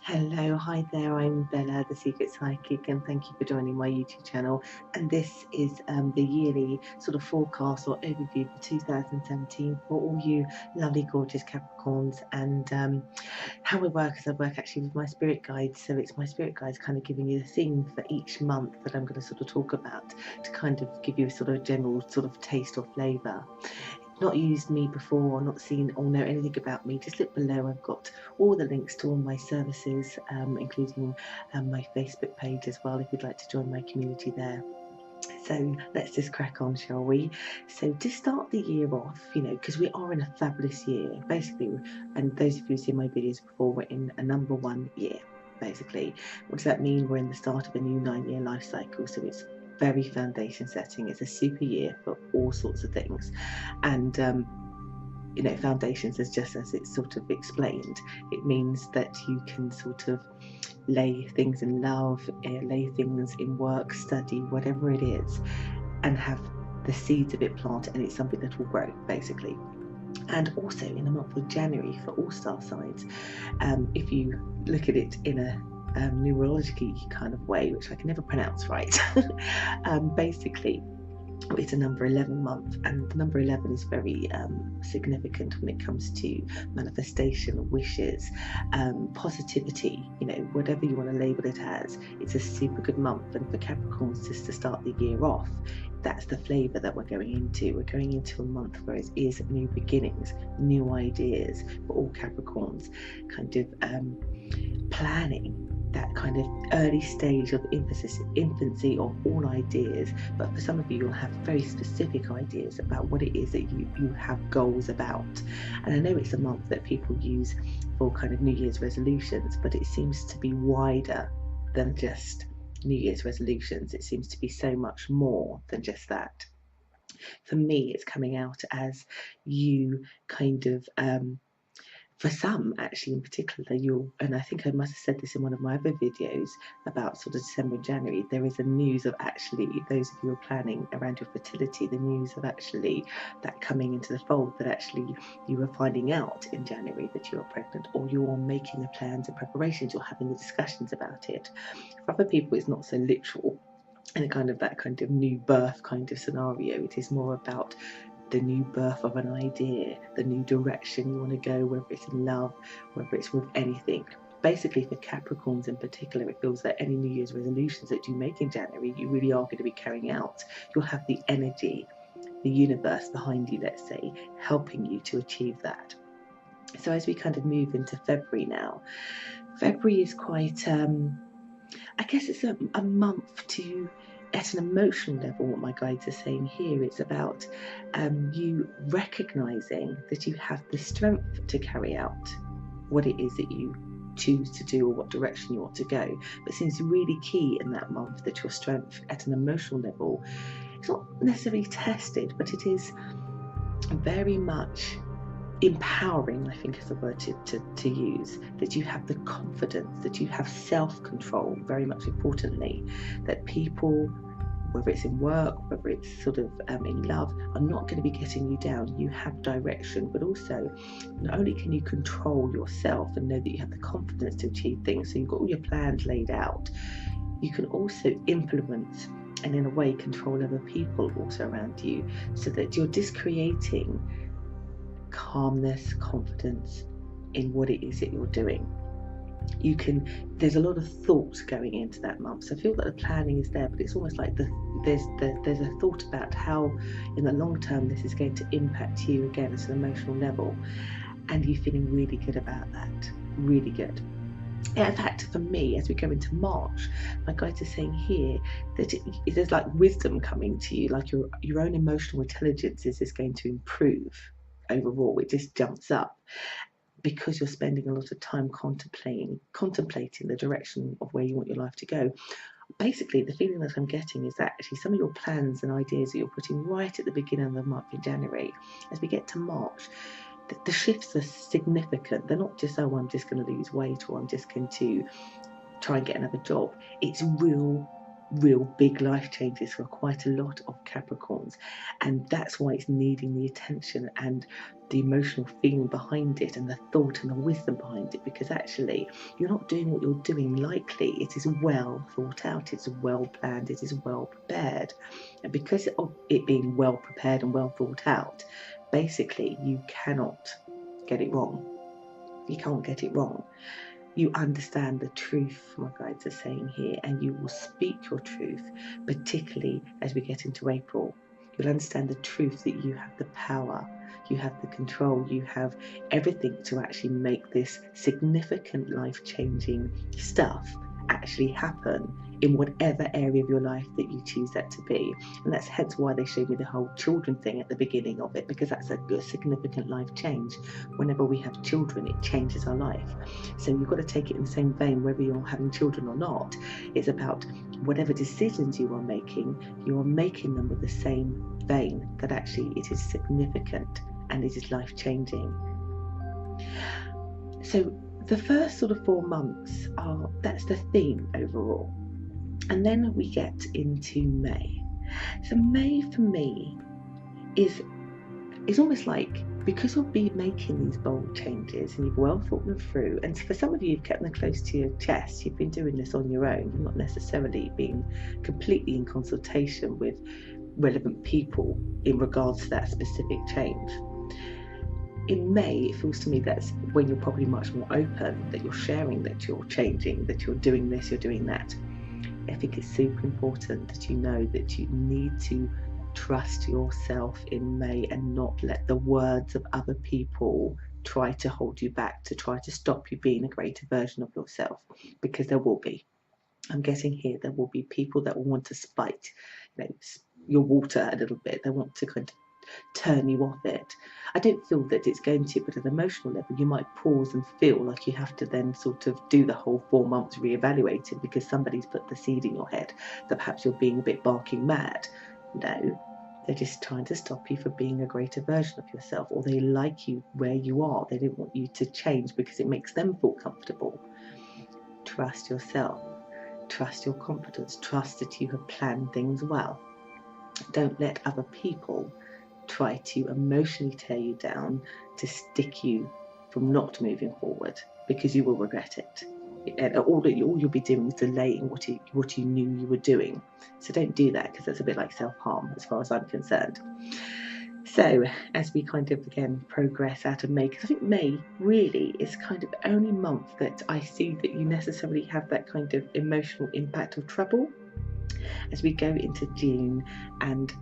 Hello, hi there, I'm Bella, the Secret Psychic, and thank you for joining my YouTube channel. And this is the yearly sort of forecast or overview for 2017 for all you lovely, gorgeous Capricorns. And how I work is I work actually with my spirit guides. So it's my spirit guides kind of giving you the theme for each month that I'm going to sort of talk about to kind of give you a sort of general sort of taste or flavour. Not used me before, not seen or know anything about me, just look below. I've got all the links to all my services, including my Facebook page as well, if you'd like to join my community there. So let's just crack on, shall we? So to start the year off, because we are in a fabulous year, basically, and those of you who've seen my videos before, we're in a #1 year, basically. What does that mean? We're in the start of a new 9-year life cycle, so it's very foundation setting. It's a super year for all sorts of things. And foundations, is just as it's sort of explained, it means that you can sort of lay things in love, lay things in work, study, whatever it is, and have the seeds of it planted, and it's something that will grow, basically. And also in the month of January for all star signs, if you look at it in a numerology kind of way, which I can never pronounce right, basically it's a number 11 month, and the number 11 is very significant when it comes to manifestation, wishes, positivity, whatever you want to label it as. It's a super good month, and for Capricorns, just to start the year off, that's the flavour that we're going into. We're going into a month where it is new beginnings, new ideas for all Capricorns, kind of planning that kind of early stage of infancy of all ideas. But for some of you, you'll have very specific ideas about what it is that you have goals about. And I know it's a month that people use for kind of New Year's resolutions, but it seems to be wider than just New Year's resolutions. It seems to be so much more than just that. For me, it's coming out as you kind of for some, actually, in particular, and I think I must have said this in one of my other videos about sort of December and January, there is a news of actually, those of you who are planning around your fertility, the news of actually that coming into the fold, that actually you are finding out in January that you are pregnant, or you are making the plans and preparations, you're having the discussions about it. For other people, it's not so literal, and kind of that kind of new birth kind of scenario. It is more about the new birth of an idea, the new direction you want to go, whether it's in love, whether it's with anything. Basically, for Capricorns in particular, it feels like any New Year's resolutions that you make in January, you really are going to be carrying out. You'll have the energy, the universe behind you, let's say, helping you to achieve that. So as we kind of move into February now, February is quite, I guess it's a month to, at an emotional level, what my guides are saying here, it's about you recognizing that you have the strength to carry out what it is that you choose to do or what direction you want to go. But it seems really key in that month that your strength at an emotional level, it's not necessarily tested, but it is very much empowering, I think is the word to use, that you have the confidence, that you have self-control, very much importantly, that people, whether it's in work, whether it's sort of in love, are not going to be getting you down. You have direction, but also not only can you control yourself and know that you have the confidence to achieve things, so you've got all your plans laid out, you can also implement and in a way control other people also around you, so that you're just creating calmness, confidence in what it is that you're doing. There's a lot of thought going into that month, so I feel that the planning is there, but it's almost like there's a thought about how in the long term this is going to impact you, again, at an emotional level, and you're feeling really good about that, really good. Yeah, in fact, for me, as we go into March, my guides are saying here that there's like wisdom coming to you, like your own emotional intelligence is going to improve overall. It just jumps up because you're spending a lot of time contemplating the direction of where you want your life to go. Basically, the feeling that I'm getting is that actually some of your plans and ideas that you're putting right at the beginning of the month in January, as we get to March, the shifts are significant. They're not just, oh, I'm just going to lose weight, or I'm just going to try and get another job. It's real real big life changes for quite a lot of Capricorns, and that's why it's needing the attention and the emotional feeling behind it and the thought and the wisdom behind it, because actually you're not doing what you're doing lightly. It is well thought out, it's well planned, it is well prepared, and because of it being well prepared and well thought out, basically you cannot get it wrong. You can't get it wrong. You understand the truth, my guides are saying here, and you will speak your truth, particularly as we get into April. You'll understand the truth that you have the power, you have the control, you have everything to actually make this significant life-changing stuff actually happen in whatever area of your life that you choose that to be. And that's hence why they showed me the whole children thing at the beginning of it, because that's a significant life change. Whenever we have children, it changes our life. So you've got to take it in the same vein, whether you're having children or not. It's about whatever decisions you are making them with the same vein, that actually it is significant and it is life-changing. So the first sort of 4 months that's the theme overall. And then we get into May. So May for me is almost like, because you'll be making these bold changes and you've well thought them through, and for some of you, you've kept them close to your chest, you've been doing this on your own, you've not necessarily been completely in consultation with relevant people in regards to that specific change. In May, it feels to me that's when you're probably much more open, that you're sharing that you're changing, that you're doing this, you're doing that. I think it's super important that you know that you need to trust yourself in May and not let the words of other people try to hold you back, to try to stop you being a greater version of yourself, because there will be. I'm getting here, there will be people that will want to spike, your water a little bit. They want to kind of turn you off it. I don't feel that it's going to, but at an emotional level, you might pause and feel like you have to then sort of do the whole 4 months reevaluating because somebody's put the seed in your head that perhaps you're being a bit barking mad. No, they're just trying to stop you from being a greater version of yourself, or they like you where you are. They don't want you to change because it makes them feel comfortable. Trust yourself, trust your confidence, trust that you have planned things well. Don't let other people try to emotionally tear you down to stick you from not moving forward, because you will regret it. And all you'll be doing is delaying what you knew you were doing. So don't do that, because that's a bit like self-harm as far as I'm concerned. So as we kind of again progress out of May, because I think May really is kind of the only month that I see that you necessarily have that kind of emotional impact of trouble. As we go into June, and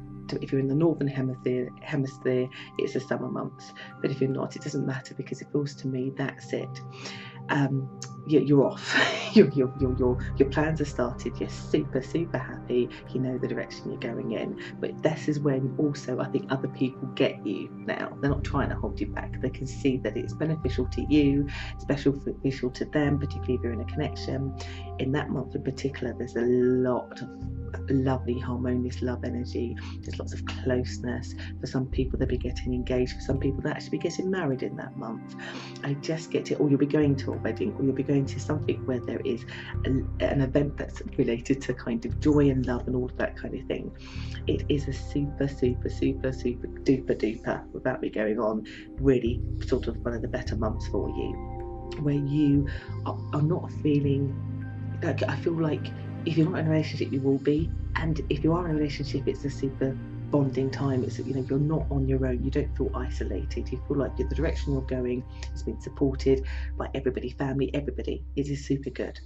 if you're in the northern hemisphere, it's the summer months, but if you're not, it doesn't matter, because it feels to me that's it. You're off. your plans are started. You're super happy. You know the direction you're going in. But this is when also I think other people get you now. They're not trying to hold you back. They can see that it's beneficial to you, it's beneficial to them, particularly if you're in a connection. In that month in particular, there's a lot of lovely harmonious love energy. There's lots of closeness. For some people they'll be getting engaged, for some people they'll actually be getting married in that month. I just get it, or you'll be going to a wedding, or you'll be going to something where there is an event that's related to kind of joy and love and all of that kind of thing. It is a super duper, without me going on, really sort of one of the better months for you, where you are not feeling like, I feel like if you're not in a relationship, you will be, and if you are in a relationship, it's a super bonding time. It's, you're not on your own. You don't feel isolated. You feel like the direction you're going has been supported by everybody, family, everybody. It is super good,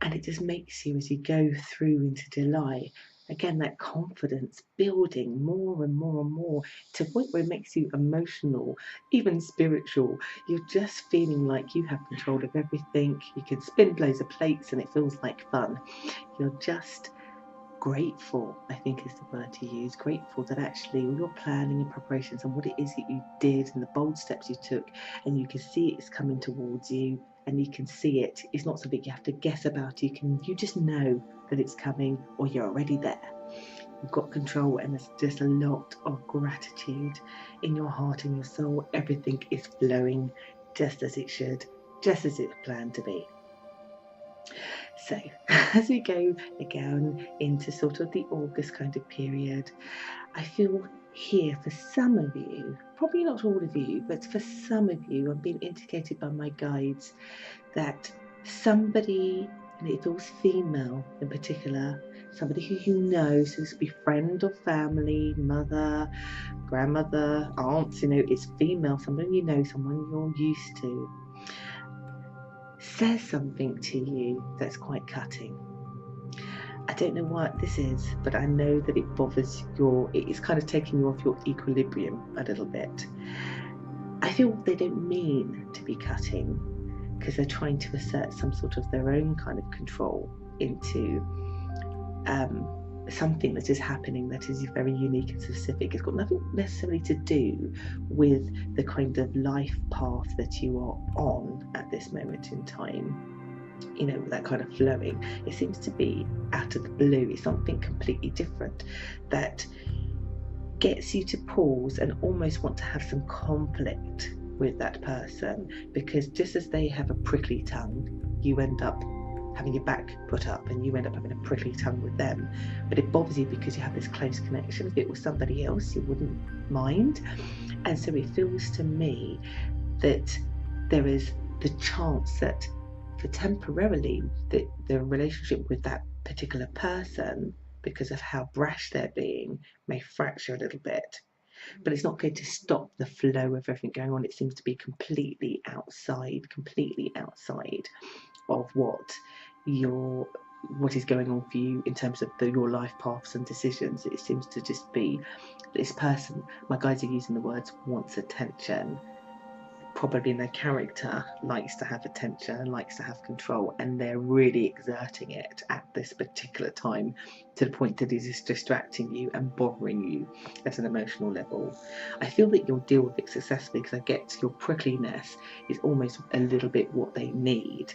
and it just makes you, as you go through into July, again, that confidence building more and more and more, to a point where it makes you emotional, even spiritual. You're just feeling like you have control of everything. You can spin loads of plates and it feels like fun. You're just grateful, I think is the word to use. Grateful that actually all your planning and preparations and what it is that you did and the bold steps you took, and you can see it's coming towards you, and you can see it. It's not something you have to guess about. You just know that it's coming, or you're already there. You've got control, and there's just a lot of gratitude in your heart and your soul. Everything is flowing just as it should, just as it's planned to be. So as we go again into sort of the August kind of period, I feel here for some of you, probably not all of you, but for some of you, I'm being indicated by my guides that somebody, and it feels female in particular, somebody who you know, so this could be friend or family, mother, grandmother, aunt, you know, it's female, someone you know, someone you're used to, says something to you that's quite cutting. I don't know what this is, but I know that it bothers it's kind of taking you off your equilibrium a little bit. I feel they don't mean to be cutting because they're trying to assert some sort of their own kind of control into something that is happening that is very unique and specific. It's got nothing necessarily to do with the kind of life path that you are on at this moment in time, you know, that kind of flowing. It seems to be out of the blue. It's something completely different that gets you to pause and almost want to have some conflict with that person, because just as they have a prickly tongue, you end up having your back put up and you end up having a prickly tongue with them. But it bothers you because you have this close connection. If it was somebody else, you wouldn't mind. And so it feels to me that there is the chance that for temporarily the relationship with that particular person, because of how brash they're being, may fracture a little bit. But it's not going to stop the flow of everything going on. It seems to be completely outside of what is going on for you in terms of your life paths and decisions. It seems to just be this person, my guides are using the words, wants attention. Probably in their character likes to have attention, likes to have control, and they're really exerting it at this particular time to the point that it is distracting you and bothering you at an emotional level. I feel that you'll deal with it successfully because I get your prickliness is almost a little bit what they need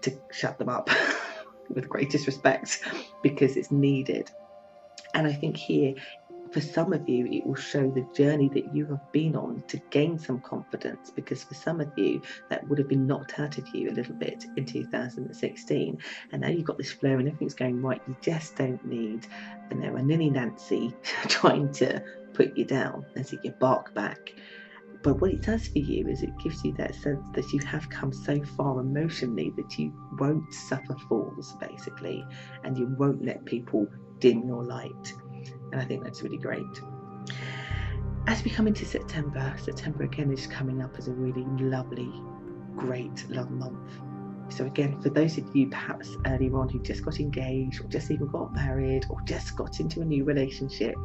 to shut them up with greatest respect, because it's needed. And I think here, for some of you, it will show the journey that you have been on to gain some confidence, because for some of you, that would have been knocked out of you a little bit in 2016. And now you've got this flow and everything's going right. You just don't need, you know, a Ninny Nancy trying to put you down and see you bark back. But what it does for you is it gives you that sense that you have come so far emotionally that you won't suffer falls, basically, and you won't let people dim your light. And I think that's really great. As we come into September again is coming up as a really lovely, great love month. So again, for those of you perhaps earlier on who just got engaged or just even got married or just got into a new relationship,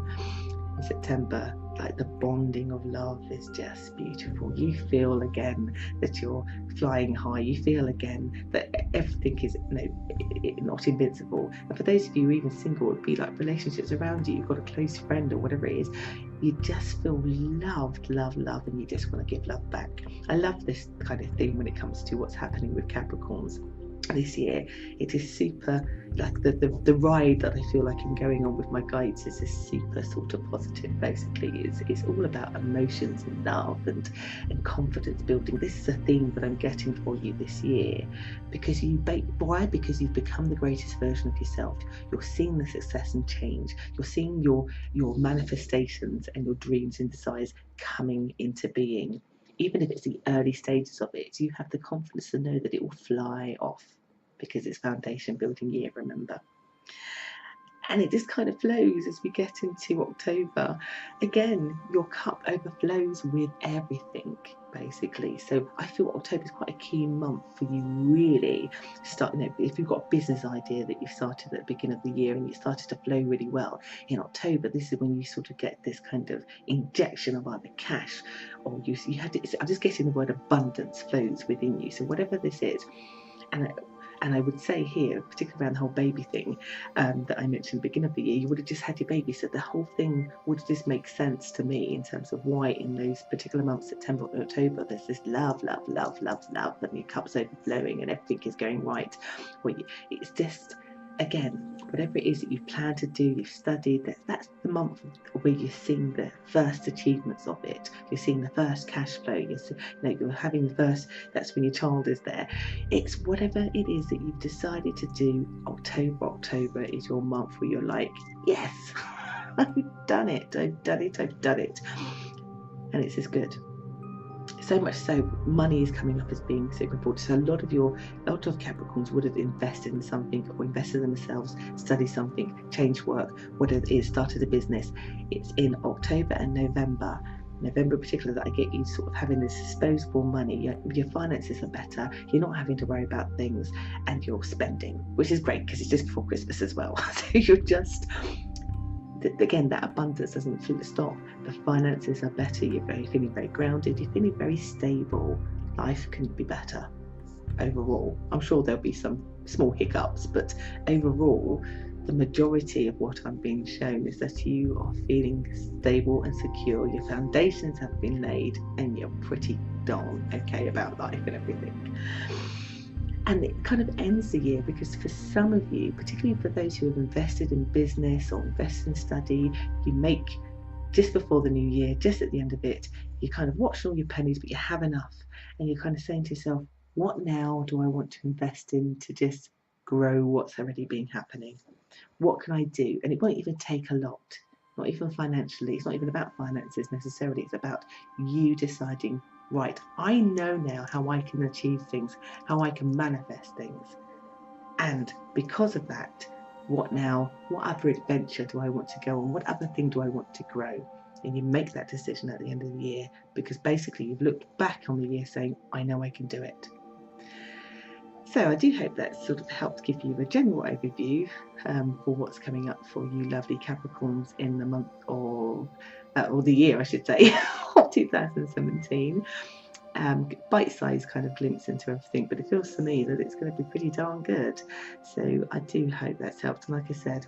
in September, like the bonding of love is just beautiful. You feel again that you're flying high. You feel again that everything is not invincible. And for those of you even single, it would be like relationships around you. You've got a close friend or whatever it is. You just feel loved, and you just want to give love back. I love this kind of thing when it comes to what's happening with Capricorns this year. It is super, like the ride that I feel like I'm going on with my guides is this super sort of positive. Basically, it's all about emotions and love and confidence building. This is a theme that I'm getting for you this year, because because you've become the greatest version of yourself. You're seeing the success and change. You're seeing your manifestations and your dreams and desires coming into being. Even if it's the early stages of it, you have the confidence to know that it will fly off, because it's foundation building year, remember. And it just kind of flows as we get into October. Again, your cup overflows with everything, basically. So I feel October is quite a key month for you really start, if you've got a business idea that you've started at the beginning of the year and it started to flow really well, in October, this is when you sort of get this kind of injection of either cash or you had to, I'm just getting the word abundance flows within you. So whatever this is, and I would say here, particularly around the whole baby thing that I mentioned at the beginning of the year, you would have just had your baby, so the whole thing would just make sense to me in terms of why in those particular months, September and October, there's this love, and your cup's overflowing and everything is going right. It's just again, whatever it is that you've planned to do, you've studied, that's the month where you're seeing the first achievements of it. You're seeing the first cash flow. You're having the first, that's when your child is there. It's whatever it is that you've decided to do. October is your month where you're like, yes, I've done it. And it's as good. So much so, money is coming up as being super important. So a lot of Capricorns would have invested in something, or invested in themselves, studied something, changed work, whatever it is, started a business. It's in October and November in particular, that I get you sort of having this disposable money. Your finances are better, you're not having to worry about things, and you're spending, which is great because it's just before Christmas as well. So you're just, again, that abundance doesn't stop. The finances are better, you're feeling very grounded, you're feeling very stable. Life can be better overall. I'm sure there'll be some small hiccups, but overall, the majority of what I'm being shown is that you are feeling stable and secure. Your foundations have been laid, and you're pretty darn okay about life and everything. And it kind of ends the year, because for some of you, particularly for those who have invested in business or invested in study, you make, just before the new year, just at the end of it, you kind of watch all your pennies, but you have enough, and you're kind of saying to yourself, what now do I want to invest in to just grow what's already been happening? What can I do? And it won't even take a lot, not even financially. It's not even about finances necessarily. It's about you deciding, right, I know now how I can achieve things, how I can manifest things. And because of that, what now? What other adventure do I want to go on? What other thing do I want to grow? And you make that decision at the end of the year, because basically you've looked back on the year saying, I know I can do it. So I do hope that sort of helped give you a general overview for what's coming up for you lovely Capricorns in the month or the year, I should say, of 2017. Bite-sized kind of glimpse into everything, but it feels to me that it's going to be pretty darn good. So I do hope that's helped. And like I said,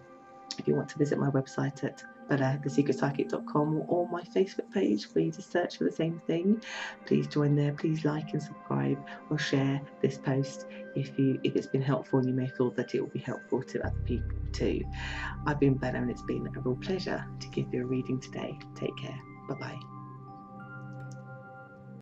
if you want to visit my website at thesecretpsychic.com or my Facebook page where you just search for the same thing, please join there. Please like and subscribe or share this post if it's been helpful and you may feel that it will be helpful to other people too. I've been Bella, and it's been a real pleasure to give you a reading today. Take care. Bye bye.